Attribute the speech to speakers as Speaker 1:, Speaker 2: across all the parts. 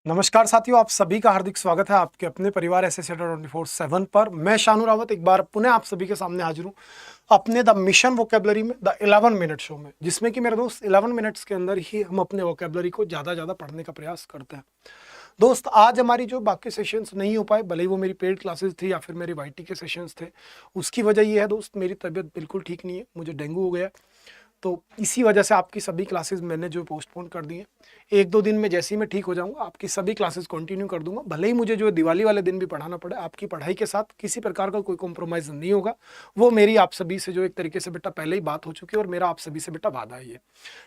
Speaker 1: नमस्कार साथियों, आप सभी का हार्दिक स्वागत है आपके अपने परिवार एसएस 24/7 पर। मैं शानू रावत एक बार पुनः आप सभी के सामने हाजिर हूँ अपने द मिशन वोकेबलरी में, द 11 मिनट शो में, जिसमें कि मेरे दोस्त 11 मिनट्स के अंदर ही हम अपने वोकेबलरी को ज़्यादा पढ़ने का प्रयास करते हैं। दोस्त, आज हमारी जो बाकी सेशंस नहीं हो पाए, भले ही वो मेरी पेड क्लासेस थी या फिर मेरे वाईटी के सेशंस थे, उसकी वजह ये है दोस्त, मेरी तबीयत बिल्कुल ठीक नहीं है, मुझे डेंगू हो गया। तो इसी वजह से आपकी सभी क्लासेस मैंने जो पोस्टपोन कर दी हैं। 1-2 दिन में जैसे ही मैं ठीक हो जाऊंगा आपकी सभी क्लासेस कंटिन्यू कर दूंगा, भले ही मुझे जो दिवाली वाले दिन भी पढ़ाना पड़े। आपकी पढ़ाई के साथ किसी प्रकार का कोई कॉम्प्रोमाइज़ नहीं होगा। वो मेरी आप सभी से जो एक तरीके से बेटा पहले ही बात हो चुकी है और मेरा आप सभी से बेटा वादा ही है,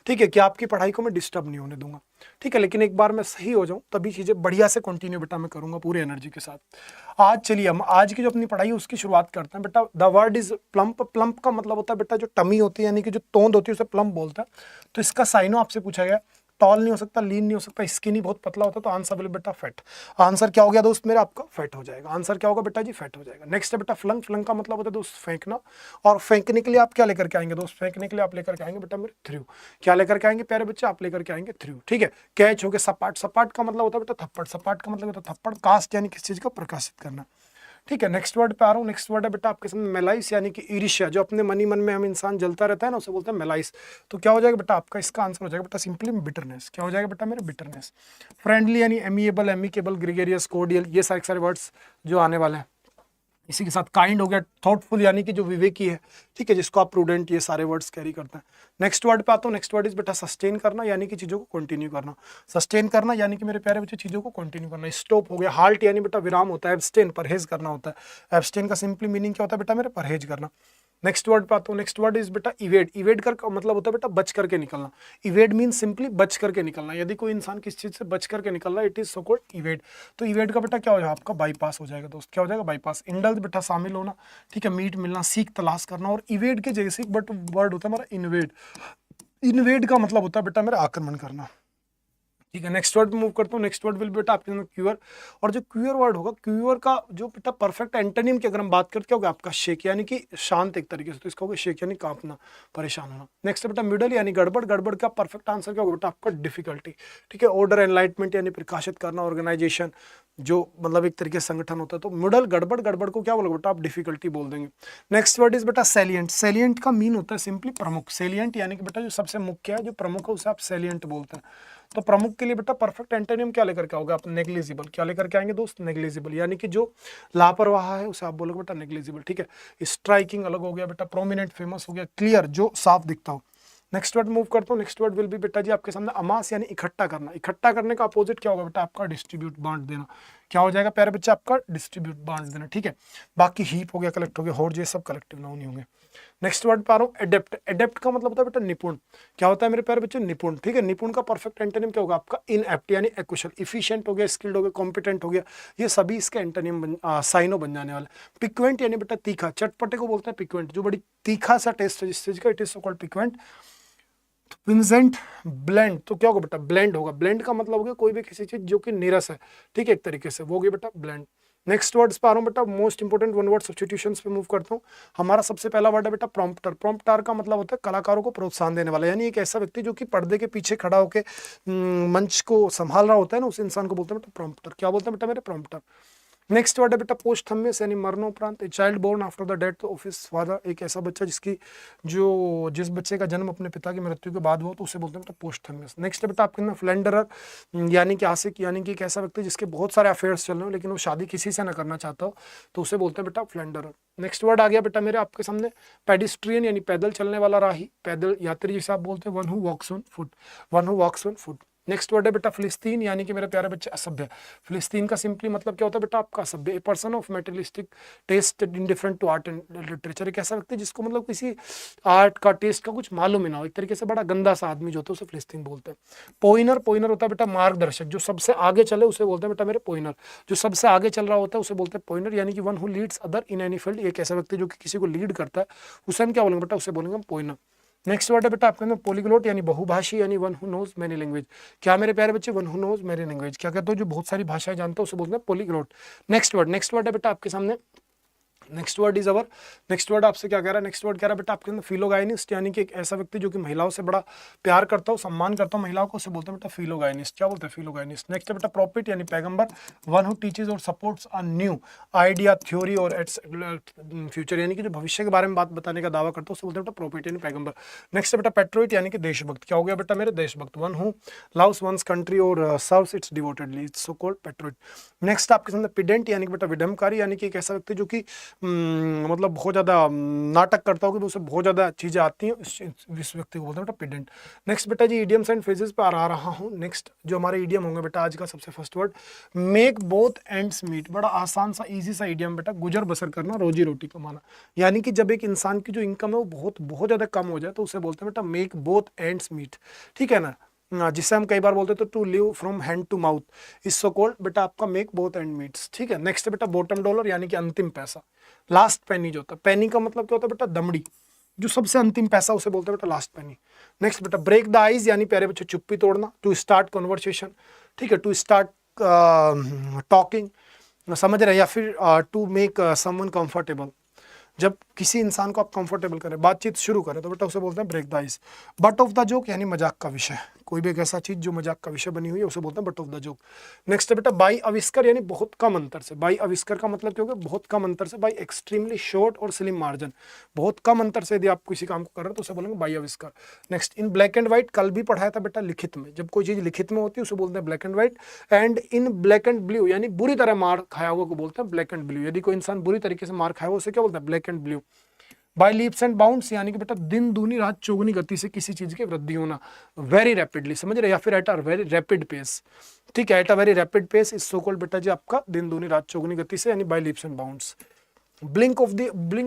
Speaker 1: ठीक है, कि आपकी पढ़ाई को मैं डिस्टर्ब नहीं होने दूंगा, ठीक है। लेकिन एक बार मैं सही हो जाऊँ तभी चीज़ें बढ़िया से कंटिन्यू बेटा मैं करूँगा पूरी एनर्जी के साथ। आज चलिए हम आज की जो अपनी पढ़ाई है उसकी शुरुआत करते हैं बेटा। The word is plump. Plump का मतलब होता है बेटा जो टमी होती है, यानी कि जो तोंद होती है उसे प्लम्प बोलता है। तो इसका साइनो आपसे पूछा गया, टॉल नहीं हो सकता, लीन नहीं हो सकता, स्किनी बहुत पतला होता है, तो आंसर बोले बेटा फैट। आंसर क्या हो गया दोस्त मेरा? आपका फैट हो जाएगा। आंसर क्या होगा बेटा जी? फैट हो जाएगा। नेक्स्ट है बेटा फ्लंग। फ्लंग का मतलब होता है दोस्त फेंकना, और फेंकने के लिए आप क्या लेकर के आएंगे दोस्त? फेंकने के लिए आप लेकर के आएंगे बेटा मेरे थ्रू। क्या लेकर के आएंगे प्यारे बच्चे? आप लेकर के आएंगे थ्रू, ठीक है। कैच हो गया सपाट। सपाट का मतलब होता है बेटा थप्पड़। सपाट का मतलब होता है थप्पड़। कास्ट यानी किस चीज का? प्रकाशित करना, ठीक है। नेक्स्ट वर्ड पे आ रहा हूँ। नेक्स्ट वर्ड है बेटा आपके सामने मेलाइस, यानी कि ईर्ष्या। जो अपने मनी मन में हम इंसान जलता रहता है ना, उसे बोलते हैं मेलाइस। तो क्या हो जाएगा बेटा आपका? इसका आंसर हो जाएगा बेटा सिंपली बिटरनेस। क्या हो जाएगा बेटा मेरे? बिटरनेस। फ्रेंडली यानी एमिएबल, एमिकेबल, ग्रेगरियस, कोर्डियल, ये सारे वर्ड्स जो आने वाले हैं। इसी के साथ काइंड हो गया, थॉटफुल यानी कि जो विवेकी है, ठीक है, जिसको आप प्रूडेंट, ये सारे वर्ड्स कैरी करते हैं। नेक्स्ट वर्ड पे आता हूँ। नेक्स्ट वर्ड इज बेटा सस्टेन करना, यानी कि चीज़ों को कंटिन्यू करना। सस्टेन करना यानी कि मेरे प्यारे बच्चे चीज़ों को कंटिन्यू करना। स्टॉप हो गया। हाल्ट यानी बेटा विराम होता है। एब्सटेन परहेज करना होता है। एब्सटेन का सिंपली मीनिंग क्या होता है बेटा मेरे? परहेज करना। नेक्स्ट वर्ड पे आता हूँ। नेक्स्ट वर्ड इज बेटा इवेड। इवेड कर मतलब होता है बेटा बच करके निकलना। इवेड मीन सिंपली बच करके निकलना। यदि कोई इंसान किस चीज से बच करके निकल रहा है, it is so called evade. तो इवेड का बेटा क्या हो जाएगा? आपका बाईपास हो जाएगा दोस्त। क्या हो जाएगा? बाईपास। इंडल्ज बेटा शामिल होना, ठीक है, मीट मिलना, सीख तलाश करना। और इवेड के जैसे बट वर्ड होता है हमारा इन्वेड। इन्वेड का मतलब होता है बेटा मेरा आक्रमण करना, ठीक है। नेक्स्ट वर्ड पे मूव करता हूँ। नेक्स्ट वर्ड विल बेटा आपके अंदर क्यूअर। और जो क्यूअर वर्ड होगा, क्यूअर का जो बेटा परफेक्ट एंटोनिम की अगर हम बात करते, क्या होगा आपका? शेक, यानी कि शांत एक तरीके से। तो इसका होगा शेक यानी कांपना, परेशान होना। नेक्स्ट बेटा मिडल यानी गड़बड़। गड़बड़ का परफेक्ट आंसर क्या होगा बेटा आपका? डिफिकल्टी, ठीक है। ऑर्डर, एनलाइटमेंट यानी प्रकाशित करना, ऑर्गेनाइजेशन जो मतलब एक तरीके से संगठन होता है। तो मिडल गड़बड़, गड़बड़ को क्या बोलोगे बेटा आप? डिफिकल्टी बोल देंगे। नेक्स्ट वर्ड इज बेटा सैलियंट। सैलियंट का मीन होता है सिंपली प्रमुख। सैलियंट यानी कि बेटा जो सबसे मुख्य है, जो प्रमुख है, उसे आप सैलियंट बोलते हैं। तो प्रमुख के लिए बेटा परफेक्ट एंटोनिम क्या लेकर के आओगे आप? नेग्लिजिबल। क्या लेकर के आएंगे दोस्त? नेग्लिजिबल, यानी कि जो लापरवाह है उसे आप बोलोगे बेटा नेग्लिजिबल, ठीक है। स्ट्राइकिंग अलग हो गया बेटा, प्रोमिनेंट फेमस हो गया, क्लियर जो साफ दिखता हो। नेक्स्ट वर्ड मूव करता हूँ। नेक्स्ट वर्ड विल बी बेटा जी आपके सामने अमास, यानी इकट्ठा करना। इकट्ठा करने का अपोजिट क्या होगा बेटा आपका? डिस्ट्रीब्यूट, बांट देना। क्या हो जाएगा प्यारे बच्चे? आपका डिस्ट्रीब्यूट, बांट देना, ठीक है। बाकी हीप हो गया, कलेक्ट हो गया, होड़, ये सब कलेक्टिव नाउन ही होंगे। नेक्स्ट वर्ड पा रहा हूँ एडेप्ट। एडेप्ट का मतलब होता है बेटा निपुण। क्या होता है मेरे प्यारे बच्चे? निपुण, ठीक है। निपुण का परफेक्ट एंटोनिम क्या होगा आपका? इनएप्ट यानी अकुशल। इफिशिएंट हो गया, स्किल्ड हो गया, कॉम्पिटेंट हो गया, ये सभी इसके एंटोनिम साइनो बन जाने वाले। पिक्वेंट यानी बेटा तीखा। चटपटे को बोलते हैं पिक्वेंट, जो बड़ी तीखा सा टेस्ट है जिस चीज का, it is so called piquant. Vincent blend, तो क्या होगा बेटा? ब्लेंड होगा। ब्लेंड का मतलब हो गया कोई भी किसी चीज जो कि नीरस है, ठीक है, एक तरीके से, वो हो गया बेटा ब्लेंड। नेक्स्ट वर्ड्स पे आ रहा हूँ बेटा, most important one word substitutions पे मूव करता हूँ। हमारा सबसे पहला वर्ड है बेटा प्रॉम्प्टर। प्रॉम्प्टर का मतलब होता है कलाकारों को प्रोत्साहन देने वाला, यानी एक ऐसा व्यक्ति जो कि पर्दे के पीछे खड़ा होकर मंच को संभाल रहा होता है ना, उस इंसान को बोलते हैं बेटा प्रॉम्प्टर। क्या बोलते हैं बेटा मेरे? प्रॉम्प्टर। नेक्स्ट वर्ड है बेटा पोस्टथम्यस, यानी मरणोपरांत। A child born after the death of his father. एक ऐसा बच्चा जिस बच्चे का जन्म अपने पिता की मृत्यु के बाद हुआ, तो उसे बोलते हैं बेटा पोस्टथम्यस। नेक्स्ट है बेटा आपके अंदर फ्लेंडरर, यानी कि आशिक, यानी कि एक ऐसा व्यक्ति जिसके बहुत सारे अफेयर्स चल रहे हो लेकिन वो शादी किसी से ना करना चाहता हो, तो उसे बोलते हैं बेटा फ्लेंडरर। नेक्स्ट वर्ड आ गया बेटा मेरे आपके सामने पेडिस्ट्रियन, यानी पैदल चलने वाला राही, पैदल यात्री जिसे आप बोलते हैं, one who walks on foot. One who walks on foot. Next word है बेटा फिलिस्तीन, यानी कि मेरे प्यारे बच्चे असभ्य। फिलिस्तीन का सिंपली मतलब क्या होता है बेटा आपका? असभ्य। A person of materialistic taste indifferent to art and literature. एक ऐसा व्यक्ति जिसको मतलब किसी आर्ट का टेस्ट का कुछ मालूम ही ना हो, एक तरीके से बड़ा गंदा सा आदमी जो होता है उसे फिलिस्तीन बोलते हैं। पोइनर, पोइनर होता है बेटा मार्गदर्शक, जो सबसे आगे चले उसे बोलते हैं बेटा मेरे पोइनर। जो सबसे आगे चल रहा होता है उसे बोलते हैं पोइनर, यानी कि one who Leeds other in any field. एक ऐसा व्यक्ति जो कि किसी को लीड करता है, उसे हम क्या बोलेंगे बेटा? उसे बोलेंगे हम पोइनर। नेक्स्ट वर्ड है बेटा आपके अंदर पॉलीग्लोट, यानी बहुभाषी, यानी one who knows many language. क्या मेरे प्यारे बच्चे? One who knows many language. क्या कहते हो? जो बहुत सारी भाषाएं जानते हो उसे बोलते हैं पॉलीग्लोट। नेक्स्ट वर्ड है बेटा आपके सामने next word is our, next word आपसे क्या कह रहा है, नेक्स्ट वर्ड कह रहा है बेटा आपके अंदर फिलोगाइनिस्ट, यानी कि एक ऐसा व्यक्ति जो कि महिलाओं से बड़ा प्यार करता हो, सम्मान करता हो महिलाओं को, उसे बोलते हैं बेटा फिलोगाइनिस्ट। क्या बोलते हैं, फिलोगाइनिस्ट। नेक्स्ट है बेटा प्रॉफिट यानी पैगंबर, वन हु टीचेज और supports a new idea, theory और एट्स फ्यूचर, यानी कि जो भविष्य के बारे में बात बताने का दावा करता हो उसे बोलते हैं बेटा प्रॉफिट यानी पैगंबर। नेक्स्ट है बेटा पेट्रोइट यानी कि देशभक्त। क्या हो गया बेटा मेरे, देशभक्त, one who loves once country और serves its devotedly, it's so called patriot. Next आपके सामने पिडेंट यानी कि बेटा विडंबकारी, यानी कि एक ऐसा व्यक्ति जो कि मतलब बहुत ज़्यादा नाटक करता हो कि उसे बहुत ज़्यादा चीज़ें आती हैं, इस व्यक्ति को बोलते हैं बेटा पिडेंट। नेक्स्ट बेटा जी इडियम्स एंड फ्रेजेस पे आ रहा हूँ। नेक्स्ट जो हमारे इडियम होंगे बेटा आज का सबसे first word make both ends meet, बड़ा आसान सा इजी सा इडियम बेटा, गुजर बसर करना, रोजी रोटी कमाना। यानी कि जब एक इंसान की जो इनकम है वो बहुत बहुत ज़्यादा कम हो जाए तो उसे बोलते हैं बेटा मेक बोथ एंड्स मीट, ठीक है ना, जिससे हम कई बार बोलते हैं तो to live from hand to mouth, इस सो कॉल्ड बेटा आपका मेक बोथ एंड मीट्स, ठीक है। नेक्स्ट है बेटा बॉटम डॉलर यानी कि अंतिम पैसा, लास्ट पेनी जो होता है, पेनी का मतलब क्या होता है बेटा दमड़ी, जो सबसे अंतिम पैसा उसे बोलते हैं बेटा लास्ट पेनी। नेक्स्ट बेटा ब्रेक द आइज यानी प्यारे बच्चे चुप्पी तोड़ना, टू स्टार्ट कन्वर्सेशन, ठीक है, टू स्टार्ट टॉकिंग, समझ रहे, या फिर टू मेक समवन कंफर्टेबल, जब किसी इंसान को आप कंफर्टेबल करें, बातचीत शुरू करें तो बेटा उसे बोलते हैं break the ice. Butt of the joke यानी मजाक का विषय, कोई भी एक ऐसा चीज जो मजाक का विषय बनी हुई है उसे बोलते हैं but of the joke. Next है बेटा बाई आविष्कार यानी बहुत कम अंतर से, बाई आविष्कार का मतलब क्या होगा, बहुत कम अंतर से, बाई एक्सट्रीमली शॉर्ट और स्लिम मार्जिन, बहुत कम अंतर से यदि आप किसी काम को कर रहे हो तो उसे बोलेंगे बाई आविष्कार। Next in black and white, कल भी पढ़ाया था बेटा लिखित में, जब कोई चीज लिखित में होती है उसे बोलते हैं black and white. And in black and blue यानी बुरी तरह मार खाया हुआ को बोलते हैं ब्लैक एंड ब्लू, यदि कोई इंसान बुरी तरीके से मार खाया हुआ उसे क्या बोलते हैं black and blue. By leaps and bounds यानी कि बेटा दिन दूनी रात चौगुनी गति से किसी चीज की वृद्धि होना, वेरी रैपिडली, समझ रहे, या फिर at a very rapid pace, ठीक है, at a very rapid pace, इस सो कॉल्ड बेटा जी आपका दिन दूनी रात चौगुनी गति से, यानी by leaps and bounds. Blink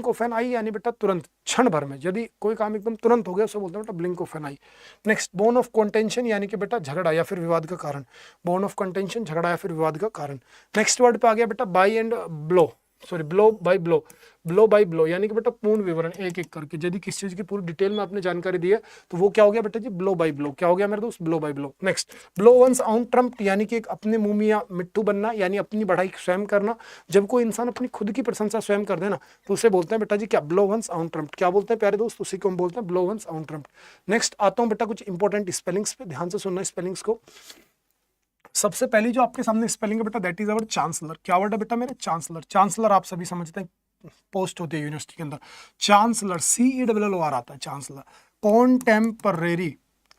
Speaker 1: of an eye यानी बेटा तुरंत, क्षण भर में, यदि कोई काम एकदम तुरंत हो गया उसे बोलते हैं बेटा blink of an eye. Next bone of contention यानी कि बेटा झगड़ा या फिर विवाद का कारण, बोन ऑफ कंटेंशन झगड़ा या फिर विवाद का कारण। नेक्स्ट वर्ड पे आ गया बेटा by and blow, sorry blow by blow, blow by blow यानी कि बेटा पूर्ण विवरण एक एक करके, यदि किस चीज की पूरी डिटेल में आपने जानकारी दी है तो वो क्या हो गया बेटा जी ब्लो बाय ब्लो। क्या हो गया मेरे दोस्त, blow by blow. Next blow once on trump यानी कि एक अपने मुंह में या मिट्टू बनना, यानी अपनी बढ़ाई स्वयं करना, जब कोई इंसान अपनी खुद की प्रशंसा स्वयं कर देना तो उसे बोलते हैं बेटा जी क्या, ब्लो वंस ऑन ट्रम्प। क्या बोलते हैं प्यारे दोस्त, उसी को हम बोलते हैं blow once on trump. Next आता हूँ बेटा कुछ इंपॉर्टेंट स्पेलिंग्स पे, ध्यान से सुनना स्पेलिंग्स को। सबसे पहली जो आपके सामने स्पेलिंग है बेटा दैट इज अवर चांसलर। क्या वर्ड है बेटा मेरे, चांसलर। चांसलर आप सभी समझते हैं पोस्ट होती है यूनिवर्सिटी के अंदर, चांसलर CELLOR आता है चांसलर। कॉन्टेम्परेरी,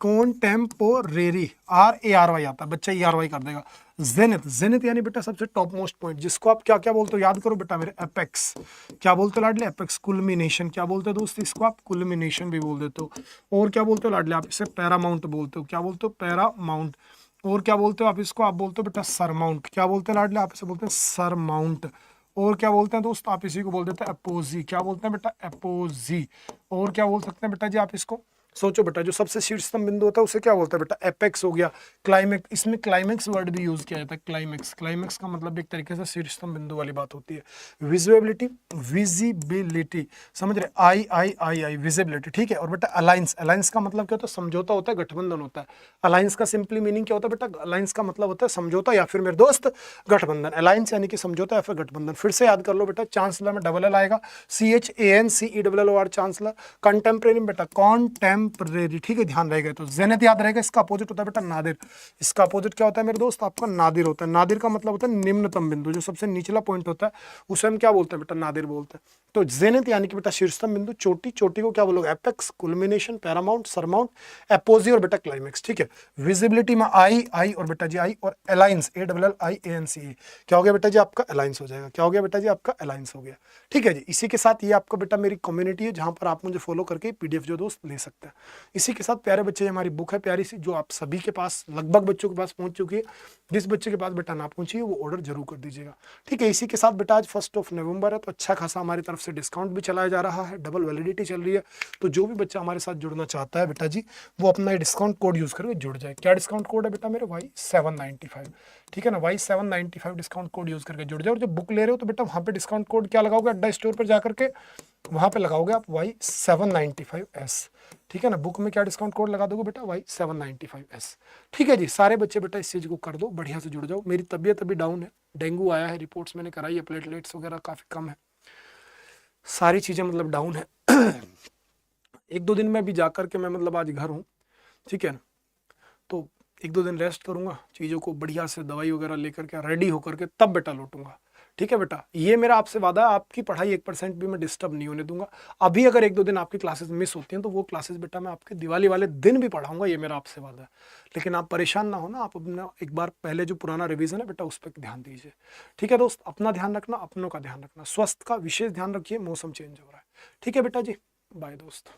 Speaker 1: कॉन्टेम्पोरेरी RARY आता है, बच्चा ERY कर देगा। जेनिथ, जेनिथ यानी बेटा सबसे टॉप मोस्ट पॉइंट, जिसको आप क्या क्या बोलते हो याद करो बेटा मेरे, एपेक्स। क्या बोलते हो लाडले, एपेक्स। कुल्मिनेशन, क्या बोलते हो दोस्त इसको आप, कुल्मिनेशन भी बोल देते हो। और क्या बोलते हो लाडले आप इसे, पैरामाउंट बोलते हो। क्या बोलते हो, पैरामाउंट। और क्या बोलते हो आप इसको, आप बोलते हो बेटा सरमाउंट। क्या बोलते हैं लाडले आप इसे, बोलते हैं सरमाउंट। और क्या बोलते हैं दोस्त, आप इसी को बोल देते हैं अपोजी। क्या बोलते हैं बेटा, अपोजी। और क्या बोल सकते हैं बेटा जी आप इसको, सोचो बेटा, जो सबसे शीर्षतम बिंदु होता है उसे क्या बोलता है बेटा, एपेक्स हो गया। क्लाइमेक्स, इसमें क्लाइमेक्स वर्ड भी यूज किया जाता है, क्लाइमेक्स। क्लाइमेक्स का मतलब एक तरीके से शीर्षतम बिंदु वाली बात होती है। विजिबिलिटी, विजिबिलिटी, समझ रहे, आई विजिबिलिटी, ठीक है। और बेटा अलायंस, अलायंस का मतलब क्या होता है, समझौता होता है, गठबंधन होता है। अलायंस का सिंपली मीनिंग क्या होता है बेटा, अलायंस का मतलब होता है समझौता या फिर मेरे दोस्त गठबंधन। अलायंस यानी कि समझौता या फिर गठबंधन। फिर से याद कर लो बेटा, चांसलर में डबल एल आएगा, CHANCELLOR चांसलर। कंटेम्प्रेरी बेटा कॉन्टेम्परेरी, ठीक है, ध्यान रहेगा। तो जेनिथ याद रहेगा, इसका अपोजिट होता है बेटा नादिर। इसका अपोजिट क्या होता है मेरे दोस्त, आपका नादिर होता है। नादिर का मतलब होता है निम्नतम बिंदु, जो सबसे निचला पॉइंट होता है उसे हम क्या बोलते हैं बेटा, नादिर बोलते हैं। तो जेनिथ यानी कि बेटा शीर्षतम बिंदु, चोटी, चोटी को क्या बोलोगे, एपेक्स, कुल्मिनेशन, पैरामाउंट, सरमाउंट, एपोजी और बेटा क्लाइमेक्स, ठीक है। विजिबिलिटी में आई और बेटा जी आई, और अलायंस ALLIANCE, क्या हो गया बेटा जी आपका, अलायंस हो जाएगा। क्या हो गया बेटा जी आपका, अलायंस हो गया, ठीक है जी। इसी के साथ ये आपका बेटा मेरी कम्युनिटी है जहां पर आप मुझे फॉलो करके PDF जो दोस्त ले सकते हैं। इसी के साथ प्यारे बच्चे, हमारी बुक है प्यारी सी, जो आप सभी के पास, लगभग बच्चों के पास पहुंच चुकी है। जिस बच्चे के पास बेटा ना पहुंची है वो ऑर्डर जरूर कर दीजिएगा, ठीक है। इसी के साथ बेटा आज 1 नवंबर है तो अच्छा खासा हमारी तरफ से डिस्काउंट भी चलाया जा रहा है, डबल वैलिडिटी चल रही है। तो जो भी बच्चा हमारे साथ जुड़ना चाहता है बेटा जी, वो अपना डिस्काउंट कोड यूज करके जुड़ जाए। क्या डिस्काउंट कोड है बेटा मेरे, Y795, ठीक है ना, Y795 डिस्काउंट कोड यूज करके जुड़ जाए। और जब बुक ले रहे हो तो बेटा वहाँ पे डिस्काउंट कोड क्या लगाओगे, अड्डा स्टोर पर जाकर के वहाँ पे लगाओगे आप Y795S, ठीक है ना। बुक में क्या डिस्काउंट कोड लगा दोगे बेटा, Y795S, ठीक है जी। सारे बच्चे बेटा इस चीज को कर दो, बढ़िया से जुड़ जाओ। मेरी तबीयत अभी डाउन है, डेंगू आया है, रिपोर्ट्स मैंने कराई है, प्लेटलेट्स वगैरह काफी कम है, सारी चीज़ें मतलब डाउन है। एक दो दिन में भी जा कर के मैं मतलब आज घर हूँ, ठीक है ना, तो एक दो दिन रेस्ट करूँगा, चीज़ों को बढ़िया से दवाई वगैरह लेकर के रेडी होकर के तब बेटा लौटूंगा। ठीक है बेटा, ये मेरा आपसे वादा है, आपकी पढ़ाई 1% भी मैं डिस्टर्ब नहीं होने दूंगा। अभी अगर एक दो दिन आपकी क्लासेस मिस होती हैं तो वो क्लासेस बेटा मैं आपके दिवाली वाले दिन भी पढ़ाऊंगा, ये मेरा आपसे वादा है। लेकिन आप परेशान ना हो ना, आप अपना एक बार पहले जो पुराना रिवीजन है बेटा उस पर ध्यान दीजिए। ठीक है दोस्त, अपना ध्यान रखना, अपनों का ध्यान रखना, स्वास्थ्य का विशेष ध्यान रखिए, मौसम चेंज हो रहा है। ठीक है बेटा जी, बाय दोस्त।